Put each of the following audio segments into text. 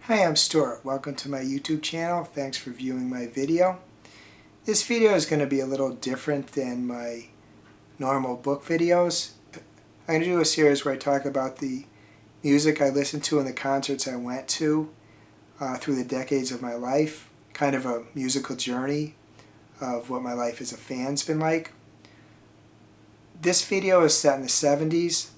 Hi, I'm Stuart. Welcome to my YouTube channel. Thanks for viewing my video. This video is going to be a little different than my normal book videos. I'm going to do a series where I talk about the music I listened to and the concerts I went to through the decades of my life. Kind of a musical journey of what my life as a fan's been like. This video is set in the 70s.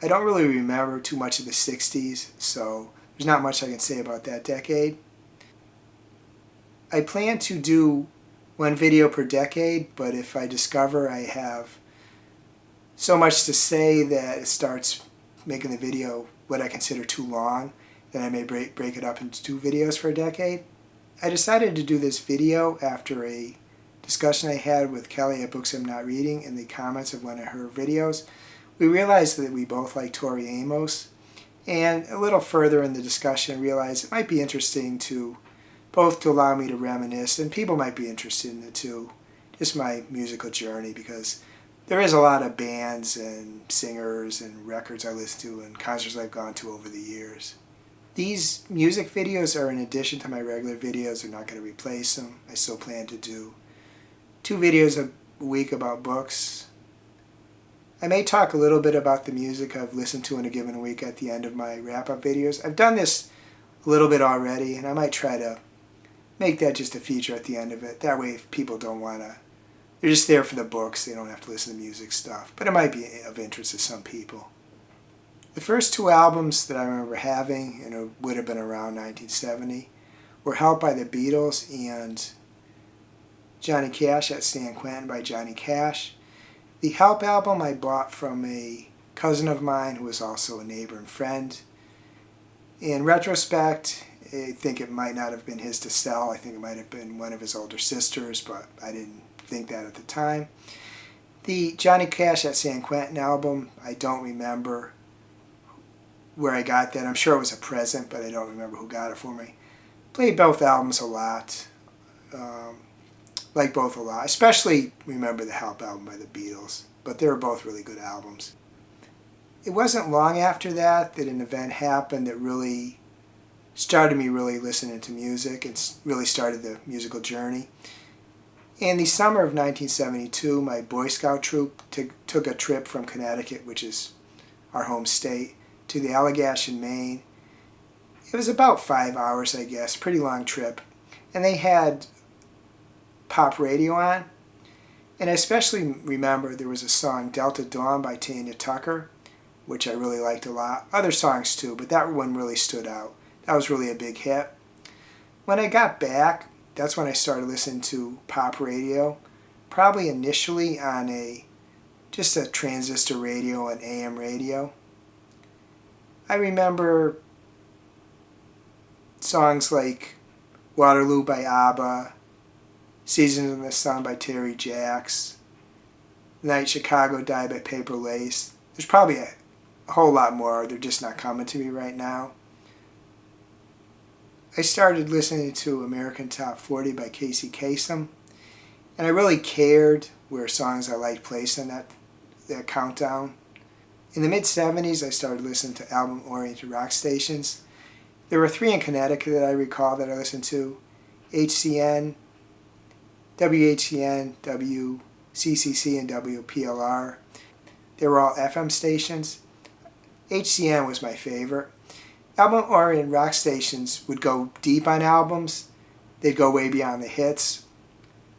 I don't really remember too much of the 60s, so there's not much I can say about that decade. I plan to do one video per decade, but if I discover I have so much to say that it starts making the video what I consider too long, then I may break it up into two videos for a decade. I decided to do this video after a discussion I had with Kelly at Books I'm Not Reading in the comments of one of her videos. We realized that we both like Tori Amos, and a little further in the discussion realized it might be interesting to both to allow me to reminisce, and people might be interested in it too, just my musical journey, because there is a lot of bands and singers and records I listen to and concerts I've gone to over the years. These music videos are in addition to my regular videos. They're not going to replace them. I still plan to do 2 videos a week about books. I may talk a little bit about the music I've listened to in a given week at the end of my wrap-up videos. I've done this a little bit already, and I might try to make that just a feature at the end of it. That way, if people don't want to, they're just there for the books. They don't have to listen to music stuff. But it might be of interest to some people. The first 2 albums that I remember having, and it would have been around 1970, were Help by the Beatles and Johnny Cash at San Quentin by Johnny Cash. The Help album I bought from a cousin of mine who was also a neighbor and friend. In retrospect, I think it might not have been his to sell. I think it might have been one of his older sisters, but I didn't think that at the time. The Johnny Cash at San Quentin album, I don't remember where I got that. I'm sure it was a present, but I don't remember who got it for me. Played both albums a lot. Like both a lot. Especially remember the Help album by the Beatles. But they were both really good albums. It wasn't long after that an event happened that really started me really listening to music. It really started the musical journey. In the summer of 1972, my Boy Scout troop took a trip from Connecticut, which is our home state, to the Allegashan, Maine. It was about 5 hours, I guess, pretty long trip. And they had pop radio on, and I especially remember there was a song Delta Dawn by Tanya Tucker, which I really liked a lot. Other songs too, but that one really stood out. That was really a big hit. When I got back, that's when I started listening to pop radio, probably initially on just a transistor radio and AM radio. I remember songs like Waterloo by ABBA, Seasons in the Sun by Terry Jacks, The Night Chicago Died by Paper Lace. There's probably a whole lot more. They're just not coming to me right now. I started listening to American Top 40 by Casey Kasem, and I really cared where songs I liked placed in that countdown. In the mid-70s, I started listening to album-oriented rock stations. There were 3 in Connecticut that I recall that I listened to: HCN, WHCN, WCCC, and WPLR. They were all FM stations. HCN was my favorite. Album-oriented rock stations would go deep on albums. They'd go way beyond the hits,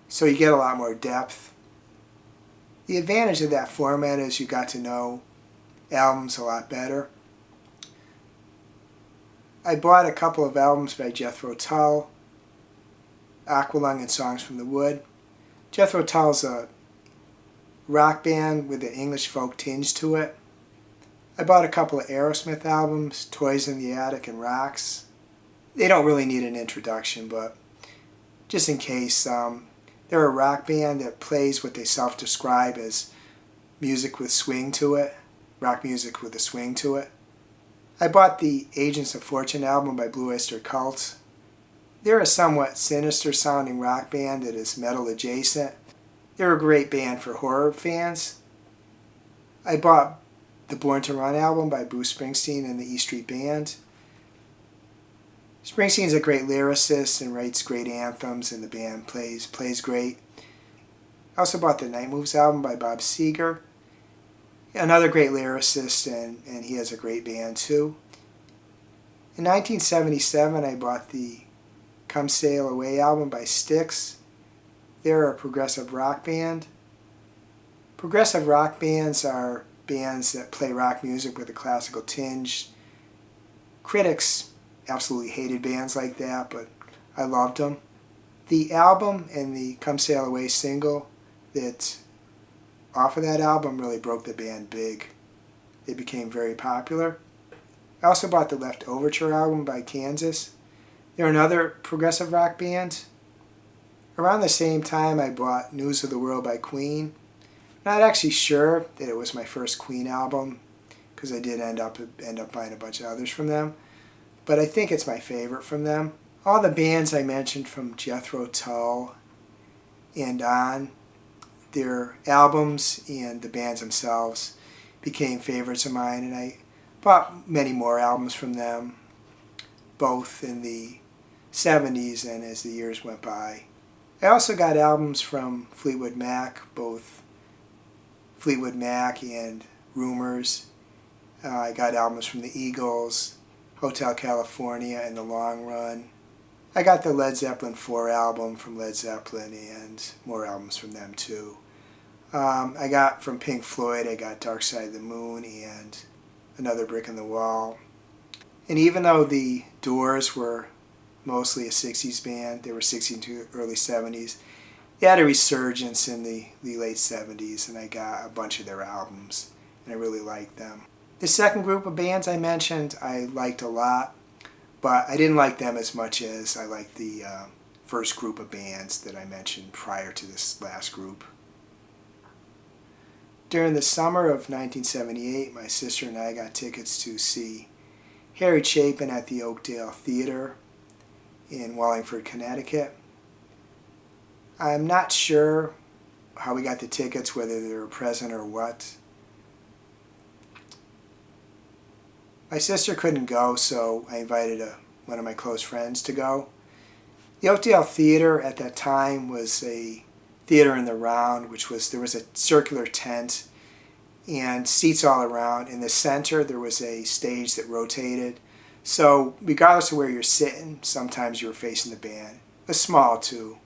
so you get a lot more depth. The advantage of that format is you got to know albums a lot better. I bought a couple of albums by Jethro Tull, Aqualung and Songs from the Wood. Jethro Tull's a rock band with an English folk tinge to it. I bought a couple of Aerosmith albums, Toys in the Attic and Rocks. They don't really need an introduction, but just in case, they're a rock band that plays what they self-describe as music with swing to it, rock music with a swing to it. I bought the Agents of Fortune album by Blue Oyster Cult. They're a somewhat sinister sounding rock band that is metal adjacent. They're a great band for horror fans. I bought the Born to Run album by Bruce Springsteen and the E Street Band. Springsteen's a great lyricist and writes great anthems, and the band plays great. I also bought the Night Moves album by Bob Seger. Another great lyricist, and he has a great band too. In 1977, I bought the Come Sail Away album by Styx. They're a progressive rock band. Progressive rock bands are bands that play rock music with a classical tinge. Critics absolutely hated bands like that, but I loved them. The album and the Come Sail Away single that off of that album really broke the band big. They became very popular. I also bought the Left Overture album by Kansas. They're another progressive rock band. Around the same time, I bought News of the World by Queen. Not actually sure that it was my first Queen album, because I did end up buying a bunch of others from them. But I think it's my favorite from them. All the bands I mentioned from Jethro Tull and on, their albums and the bands themselves became favorites of mine, and I bought many more albums from them, both in the 70s and as the years went by. I also got albums from Fleetwood Mac, both Fleetwood Mac and Rumors. I got albums from the Eagles, Hotel California, and The Long Run. I got the Led Zeppelin 4 album from Led Zeppelin and more albums from them too. I got from Pink Floyd, I got Dark Side of the Moon and Another Brick in the Wall. And even though the Doors were mostly a 60s band, they were 60s to early 70s, they had a resurgence in the late 70s, and I got a bunch of their albums, and I really liked them. The second group of bands I mentioned I liked a lot, but I didn't like them as much as I liked the first group of bands that I mentioned prior to this last group. During the summer of 1978, my sister and I got tickets to see Harry Chapin at the Oakdale Theater in Wallingford, Connecticut. I'm not sure how we got the tickets, whether they were a present or what. My sister couldn't go, so I invited one of my close friends to go. The Oakdale Theater at that time was a theater in the round, there was a circular tent and seats all around. In the center there was a stage that rotated, so regardless of where you're sitting, sometimes you were facing the band. It was small too,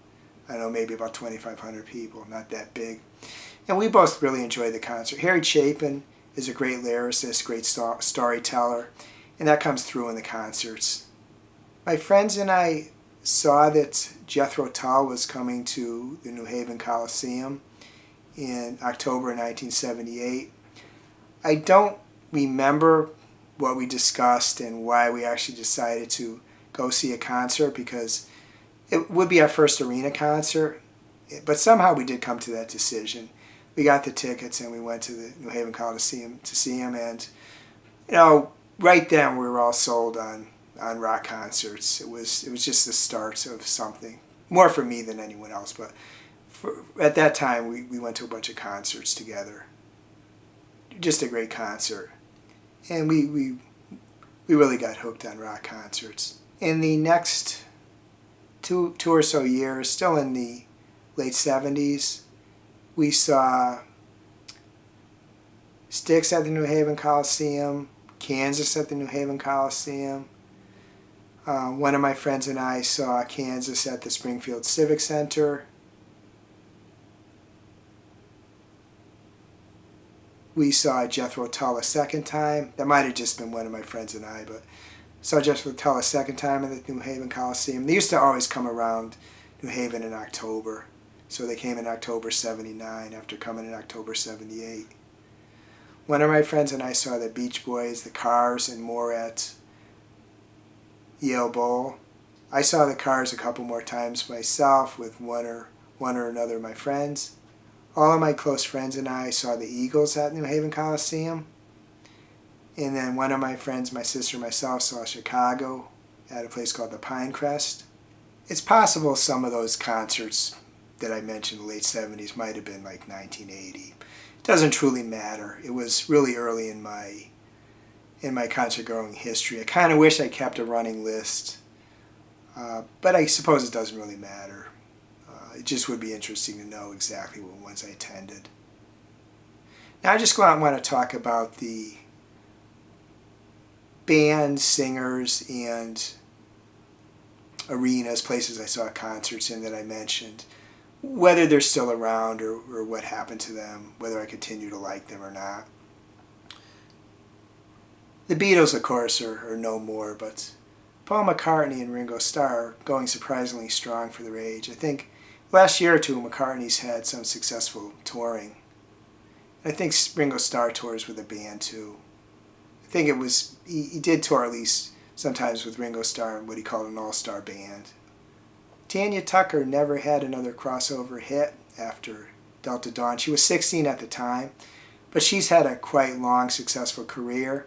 I don't know, maybe about 2,500 people, not that big. And we both really enjoyed the concert. Harry Chapin is a great lyricist, great storyteller, and that comes through in the concerts. My friends and I saw that Jethro Tull was coming to the New Haven Coliseum in October 1978. I don't remember what we discussed and why we actually decided to go see a concert, because it would be our first arena concert, but somehow we did come to that decision. We got the tickets and we went to the New Haven Coliseum to see him, and right then we were all sold on rock concerts. It was just the start of something, more for me than anyone else, but at that time we went to a bunch of concerts together. Just a great concert, and we really got hooked on rock concerts. In the next two or so years, still in the late 70s, we saw Styx at the New Haven Coliseum, Kansas at the New Haven Coliseum. One of my friends and I saw Kansas at the Springfield Civic Center. We saw Jethro Tull a second time. That might have just been one of my friends and I, but saw Jethro Tull a second time at the New Haven Coliseum. They used to always come around New Haven in October. So they came in October 79 after coming in October 78. One of my friends and I saw the Beach Boys, the Cars, and more at Yale Bowl. I saw the Cars a couple more times myself with one or another of my friends. All of my close friends and I saw the Eagles at New Haven Coliseum. And then one of my friends, my sister and myself, saw Chicago at a place called the Pinecrest. It's possible some of those concerts that I mentioned in the late 70s might have been like 1980. It doesn't truly matter. It was really early in my concert-going history. I kind of wish I kept a running list But I suppose it doesn't really matter. It just would be interesting to know exactly what ones I attended. Now I just want to talk about the bands, singers, and arenas, places I saw concerts in that I mentioned, whether they're still around or what happened to them, whether I continue to like them or not. The Beatles, of course, are no more, but Paul McCartney and Ringo Starr are going surprisingly strong for their age. I think last year or two, McCartney's had some successful touring. I think Ringo Starr tours with a band too. I think it was, he did tour at least sometimes with Ringo Starr and what he called an all-star band. Tanya Tucker never had another crossover hit after Delta Dawn. She was 16 at the time, but she's had a quite long, successful career.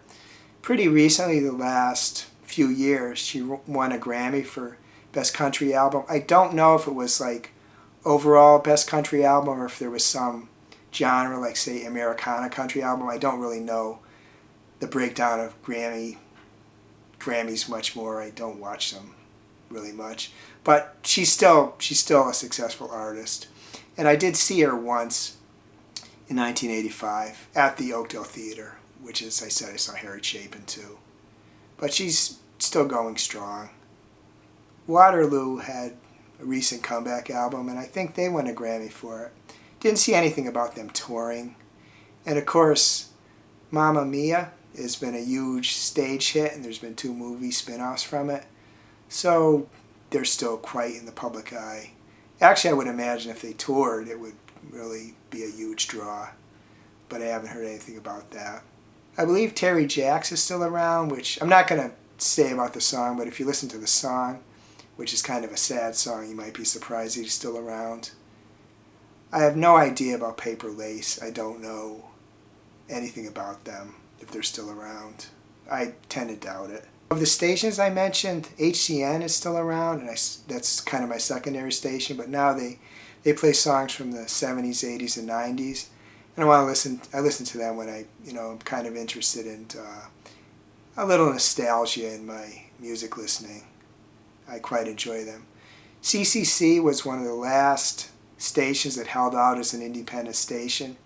Pretty recently, the last few years, she won a Grammy for Best Country Album. I don't know if it was like overall Best Country Album or if there was some genre, like say Americana Country Album. I don't really know the breakdown of Grammys much more. I don't watch them really much. But she's still a successful artist. And I did see her once in 1985 at the Oakdale Theater, which is, I said, I saw Harry Chapin too. But she's still going strong. Waterloo had a recent comeback album, and I think they won a Grammy for it. Didn't see anything about them touring. And of course, Mamma Mia has been a huge stage hit, and there's been 2 movie spin-offs from it. So they're still quite in the public eye. Actually, I would imagine if they toured, it would really be a huge draw. But I haven't heard anything about that. I believe Terry Jacks is still around, which I'm not going to say about the song, but if you listen to the song, which is kind of a sad song, you might be surprised he's still around. I have no idea about Paper Lace. I don't know anything about them, if they're still around. I tend to doubt it. Of the stations I mentioned, HCN is still around, and that's kind of my secondary station, but now they play songs from the 70s, 80s, and 90s. And I listen to them when I'm kind of interested in a little nostalgia in my music listening. I quite enjoy them. CCC was one of the last stations that held out as an independent station,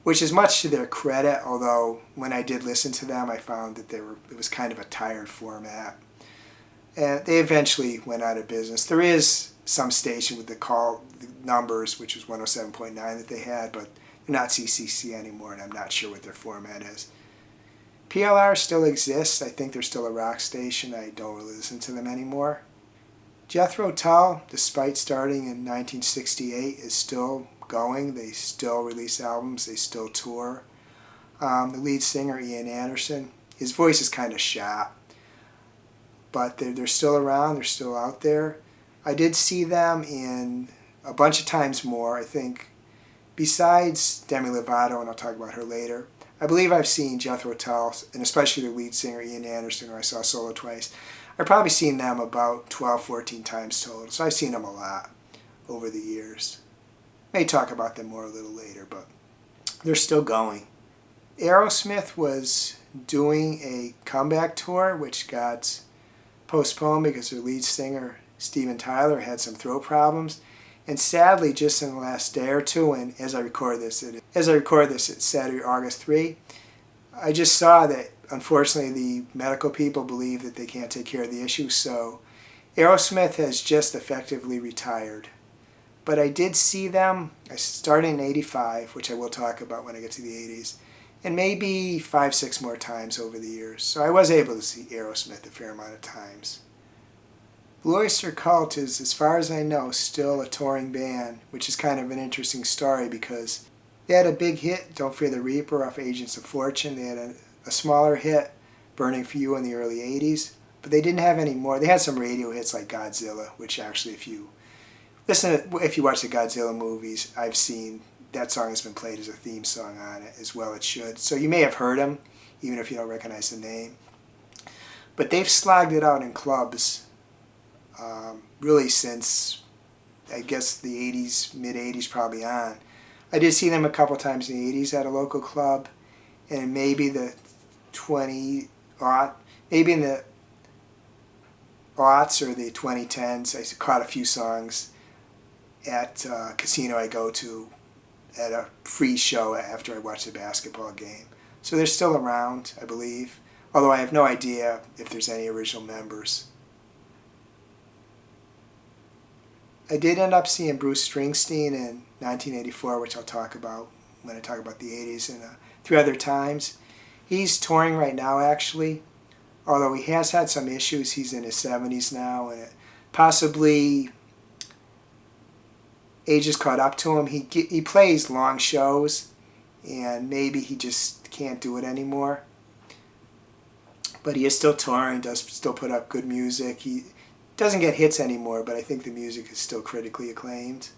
which is much to their credit, although when I did listen to them, I found that it was kind of a tired format. And they eventually went out of business. There is some station with the numbers, which was 107.9 that they had, but they're not CCC anymore, and I'm not sure what their format is. PLR still exists. I think they're still a rock station. I don't really listen to them anymore. Jethro Tull, despite starting in 1968, is still going. They still release albums. They still tour. The lead singer, Ian Anderson, his voice is kind of shot, but they're still around. They're still out there. I did see them in a bunch of times more, I think. Besides Demi Lovato, and I'll talk about her later, I believe I've seen Jethro Tull, and especially the lead singer Ian Anderson, who I saw solo twice. I've probably seen them about 12, 14 times total, so I've seen them a lot over the years. May talk about them more a little later, but they're still going. Aerosmith was doing a comeback tour, which got postponed because their lead singer, Steven Tyler, had some throat problems. And sadly, just in the last day or two, and as I record this, it's Saturday, August 3, I just saw that, unfortunately, the medical people believe that they can't take care of the issue, so Aerosmith has just effectively retired. But I did see them, I started in 85, which I will talk about when I get to the 80s, and maybe 5, 6 more times over the years. So I was able to see Aerosmith a fair amount of times. Blue Oyster Cult is, as far as I know, still a touring band, which is kind of an interesting story because they had a big hit, Don't Fear the Reaper, off Agents of Fortune. They had a smaller hit, Burning for You, in the early 80s, but they didn't have any more. They had some radio hits like Godzilla, which actually, if you watch the Godzilla movies, I've seen that song has been played as a theme song on it as well. It should. So you may have heard them, even if you don't recognize the name. But they've slogged it out in clubs really since, I guess, the 80s, mid-80s probably on. I did see them a couple times in the 80s at a local club, and maybe in the aughts or the 2010s. I caught a few songs at a casino I go to at a free show after I watch the basketball game. So they're still around, I believe, although I have no idea if there's any original members. I did end up seeing Bruce Springsteen in 1984, which I'll talk about when I talk about the 80s and 3 other times. He's touring right now, actually, although he has had some issues. He's in his 70s now, and possibly age has caught up to him. He plays long shows, and maybe he just can't do it anymore. But he is still touring, does still put up good music. He doesn't get hits anymore, but I think the music is still critically acclaimed.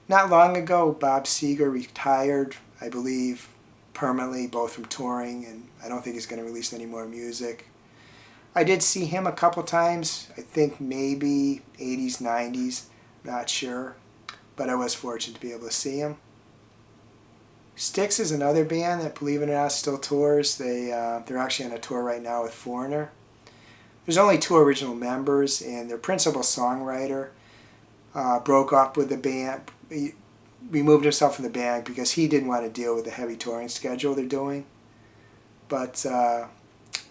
Not long ago, Bob Seger retired, I believe, permanently, both from touring, and I don't think he's going to release any more music. I did see him a couple times, I think maybe 80s, 90s, not sure, but I was fortunate to be able to see him. Styx is another band that, believe it or not, still tours. They're actually on a tour right now with Foreigner. There's only 2 original members, and their principal songwriter broke up with the band. He removed himself from the band because he didn't want to deal with the heavy touring schedule they're doing. But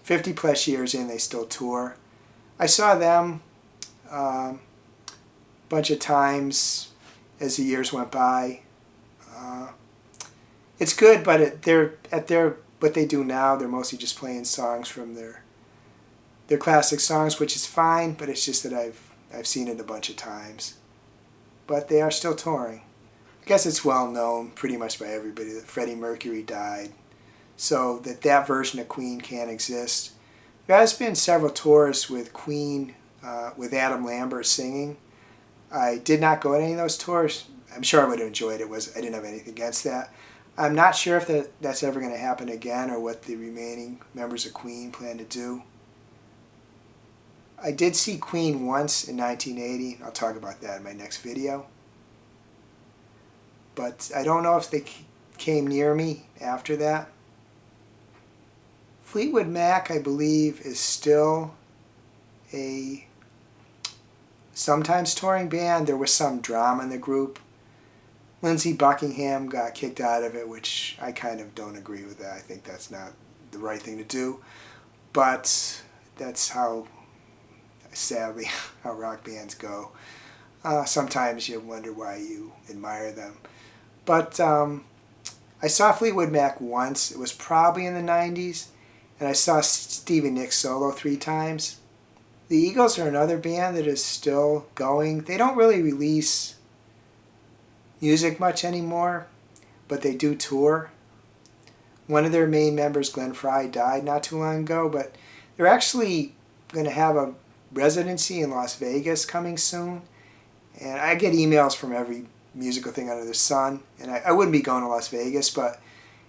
50 plus years in, they still tour. I saw them a bunch of times as the years went by. It's good, but what they do now, they're mostly just playing songs from their classic songs, which is fine, but it's just that I've seen it a bunch of times. But they are still touring. I guess it's well known pretty much by everybody that Freddie Mercury died, so that version of Queen can't exist. There has been several tours with Queen, with Adam Lambert singing. I did not go to any of those tours. I'm sure I would have enjoyed it. I didn't have anything against that. I'm not sure if that's ever going to happen again or what the remaining members of Queen plan to do. I did see Queen once in 1980. I'll talk about that in my next video. But I don't know if they came near me after that. Fleetwood Mac, I believe, is still a sometimes touring band. There was some drama in the group. Lindsey Buckingham got kicked out of it, which I kind of don't agree with that. I think that's not the right thing to do. But that's sadly, how rock bands go. Sometimes you wonder why you admire them. But I saw Fleetwood Mac once. It was probably in the 90s. And I saw Stevie Nicks solo 3 times. The Eagles are another band that is still going. They don't really release music much anymore, but they do tour. One of their main members, Glenn Frey, died not too long ago, but they're actually going to have a residency in Las Vegas coming soon. And I get emails from every musical thing under the sun, and I wouldn't be going to Las Vegas, but it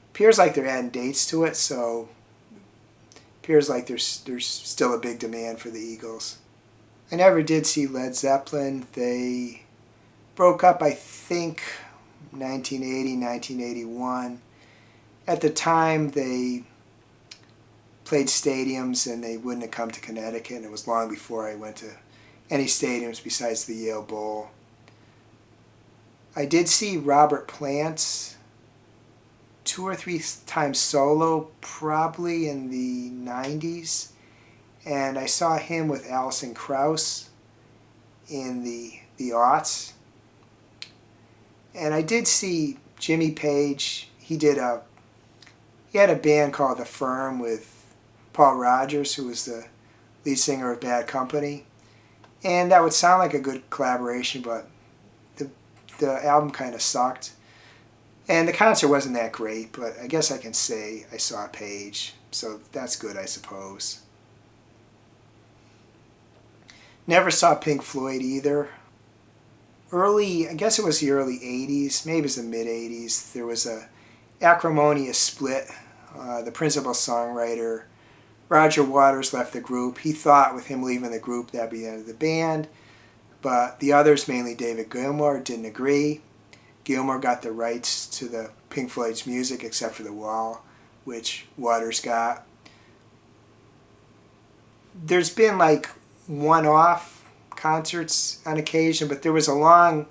appears like they're adding dates to it, so it appears like there's still a big demand for the Eagles. I never did see Led Zeppelin. They broke up, I think, 1980, 1981. At the time, they played stadiums, and they wouldn't have come to Connecticut, and it was long before I went to any stadiums besides the Yale Bowl. I did see Robert Plant 2 or 3 times solo, probably in the 90s, and I saw him with Alison Krauss in the aughts. And I did see Jimmy Page. He had a band called The Firm with Paul Rodgers, who was the lead singer of Bad Company. And that would sound like a good collaboration, but the album kind of sucked. And the concert wasn't that great, but I guess I can say I saw Page, so that's good, I suppose. Never saw Pink Floyd either. I guess it was the early 80s, maybe it was the mid 80s, there was a acrimonious split. The principal songwriter, Roger Waters, left the group. He thought with him leaving the group that'd be the end of the band, but the others, mainly David Gilmour, didn't agree. Gilmour got the rights to the Pink Floyd's music except for The Wall, which Waters got. There's been like one-off concerts on occasion, but there's a long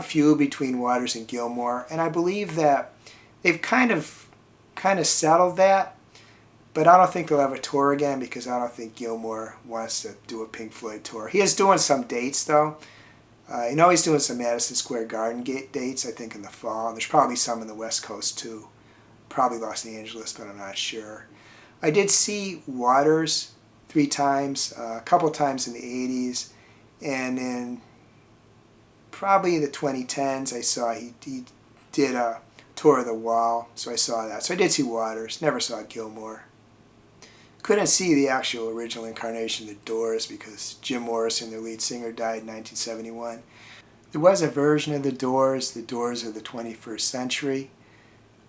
feud between Waters and Gilmour, and I believe that they've kind of settled that, but I don't think they'll have a tour again because I don't think Gilmour wants to do a Pink Floyd tour. He is doing some dates though. I know he's doing some Madison Square Garden dates, I think in the fall. There's probably some in the West Coast too. Probably Los Angeles, but I'm not sure. I did see Waters 3 times, a couple times in the 80s, and in probably the 2010s I saw he did a tour of the Wall, so I saw that. So I did see Waters, never saw Gilmour. Couldn't see the actual original incarnation of the Doors because Jim Morrison, their lead singer, died in 1971. There was a version of the Doors of the 21st Century,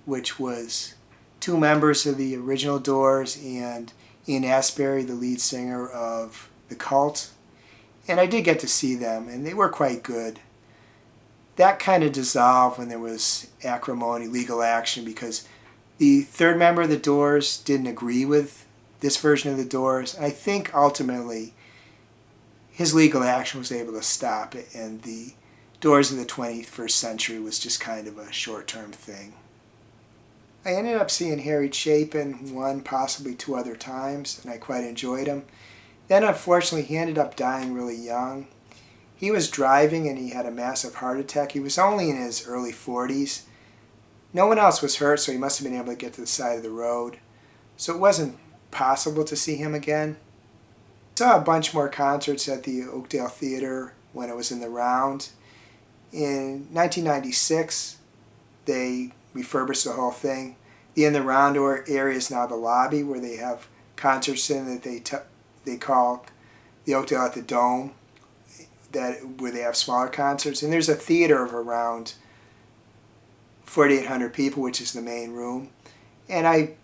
which was 2 members of the original Doors and Ian Astbury, the lead singer of The Cult. And I did get to see them, and they were quite good. That kind of dissolved when there was acrimony, legal action, because the third member of the Doors didn't agree with this version of the Doors. I think ultimately his legal action was able to stop it, and the Doors of the 21st Century was just kind of a short-term thing. I ended up seeing Harry Chapin 1, possibly 2 other times, and I quite enjoyed him. Then unfortunately he ended up dying really young. He was driving and he had a massive heart attack. He was only in his early 40s. No one else was hurt, so he must have been able to get to the side of the road. So it wasn't possible to see him again. I saw a bunch more concerts at the Oakdale Theater when it was in the round. In 1996, they refurbished the whole thing. The in the round area is now the lobby where they have concerts in that they call the Oakdale at the Dome, where they have smaller concerts. And there's a theater of around 4,800 people, which is the main room. And I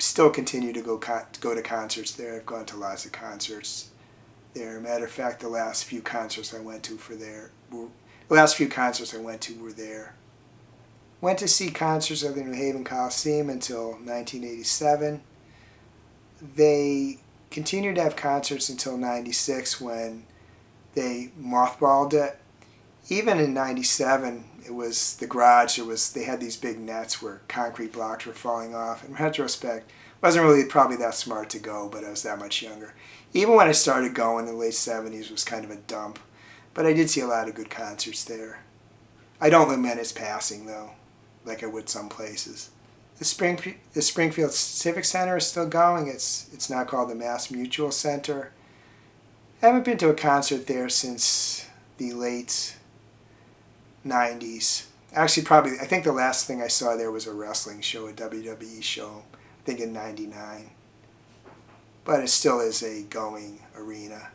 still continue to go to concerts there. I've gone to lots of concerts there. Matter of fact, the last few concerts I went to were there. Went to see concerts at the New Haven Coliseum until 1987. They continued to have concerts until 96 when they mothballed it. Even in 97, it was the garage. They had these big nets where concrete blocks were falling off. In retrospect, it wasn't really probably that smart to go, but I was that much younger. Even when I started going in the late 70s, it was kind of a dump. But I did see a lot of good concerts there. I don't lament its passing, though, like I would some places. The Springfield Civic Center is still going. It's now called the Mass Mutual Center. I haven't been to a concert there since the late 90s. Actually, I think the last thing I saw there was a wrestling show, a WWE show, I think in 99. But it still is a going arena.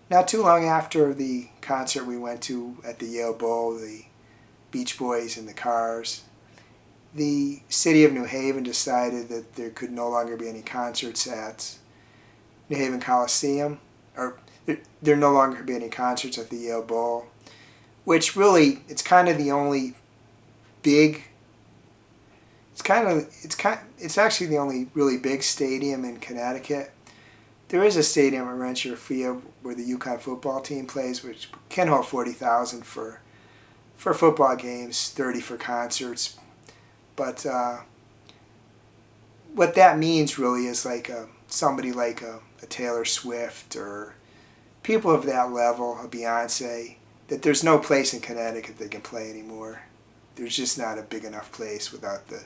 Not too long after the concert we went to at the Yale Bowl, the Beach Boys and the Cars, the city of New Haven decided that there could no longer be any concerts at New Haven Coliseum, or there no longer could be any concerts at the Yale Bowl, which really, it's kind of the only big, it's actually the only really big stadium in Connecticut. There is a stadium at Rancho Field where the UConn football team plays, which can hold 40,000 for football games, 30 for concerts. But what that means really is like somebody like a Taylor Swift or people of that level, a Beyonce, that there's no place in Connecticut they can play anymore. There's just not a big enough place without the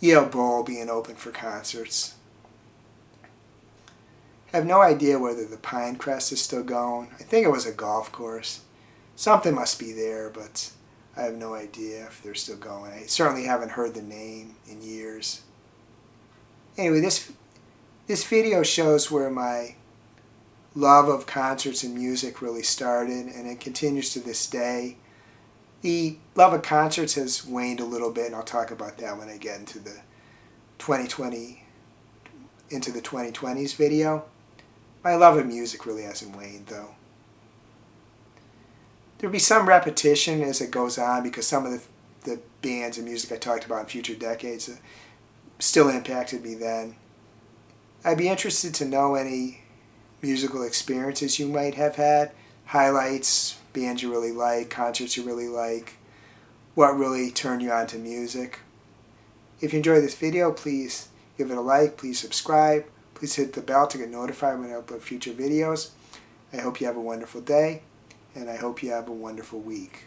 Yale Bowl being open for concerts. I have no idea whether the Pinecrest is still going. I think it was a golf course. Something must be there, but I have no idea if they're still going. I certainly haven't heard the name in years. Anyway, this video shows where my love of concerts and music really started, and it continues to this day. The love of concerts has waned a little bit, and I'll talk about that when I get into the 2020s video. My love of music really hasn't waned, though. There'll be some repetition as it goes on because some of the bands and music I talked about in future decades still impacted me then. I'd be interested to know any musical experiences you might have had, highlights, bands you really like, concerts you really like, what really turned you on to music. If you enjoyed this video, please give it a like, please subscribe, please hit the bell to get notified when I upload future videos. I hope you have a wonderful day, and I hope you have a wonderful week.